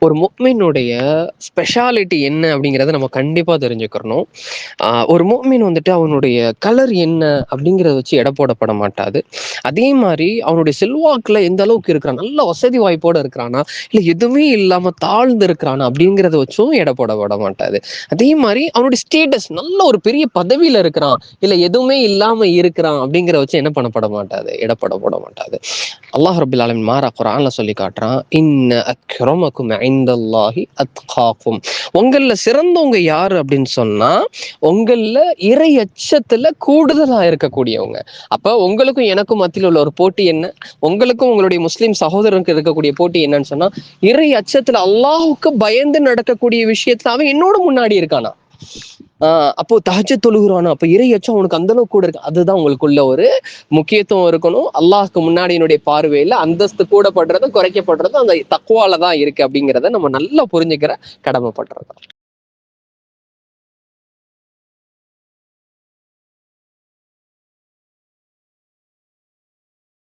ஒரு முஃமினுடைய ஸ்பெஷாலிட்டி என்ன அப்படிங்கிறத நம்ம கண்டிப்பா தெரிஞ்சுக்கிறணும். ஒரு முஃமின் வந்துட்டு அவனுடைய கலர் என்ன அப்படிங்கிறத வச்சு எடை போடப்பட மாட்டாது. அதே மாதிரி அவனுடைய செல்வாக்குல எந்த அளவுக்கு இருக்கிறான், நல்ல வசதி வாய்ப்போட இருக்கிறானா, இல்ல எதுவுமே இல்லாம தாழ்ந்து இருக்கிறானா அப்படிங்கிறத வச்சும் எடை போடப்பட மாட்டாது. அதே மாதிரி அவனுடைய ஸ்டேட்டஸ் நல்ல ஒரு பெரிய பதவியில இருக்கிறான், இல்ல எதுவுமே இல்லாம இருக்கிறான் அப்படிங்கிறத வச்சு என்ன பண்ணப்பட மாட்டாது, எடப்பட மாட்டாது. அல்லாஹ் ரபில் ஆலமீன் மாறா குர்ஆன்ல சொல்லி காட்டுறான், இன்ன அக்ரமக்கும் இன்தல்லாஹி அத்காக்கும். உங்கள சிறந்தவங்க யாரு அப்படின்னு சொன்னா, உங்கள இறை அச்சத்துல கூடுதலா இருக்கக்கூடியவங்க. அப்ப உங்களுக்கும் எனக்கும் மத்தியில் உள்ள ஒரு போட்டி என்ன, உங்களுக்கும் உங்களுடைய முஸ்லிம் சகோதரருக்கு இருக்கக்கூடிய போட்டி என்னன்னு சொன்னா, இறை அச்சத்துல அல்லாஹுக்கு பயந்து நடக்கக்கூடிய விஷயத்துல அவன் என்னோட முன்னாடி இருக்கானா. அப்போ தஹஜ்ஜத் தொழுகிறானா, அப்ப இறை அச்சம் அவனுக்கு அந்த அளவுக்கு கூட இருக்கு. அதுதான் உங்களுக்குள்ள ஒரு முக்கியத்துவம் இருக்கணும். அல்லாஹ்க்கு முன்னாடி என்னுடைய பார்வையில அந்தஸ்து கூடப்படுறதும் குறைக்கப்படுறதும் அந்த தக்வால தான் இருக்கு அப்படிங்கிறத நம்ம நல்லா புரிஞ்சுக்கிற கடமைப்படுறோம்.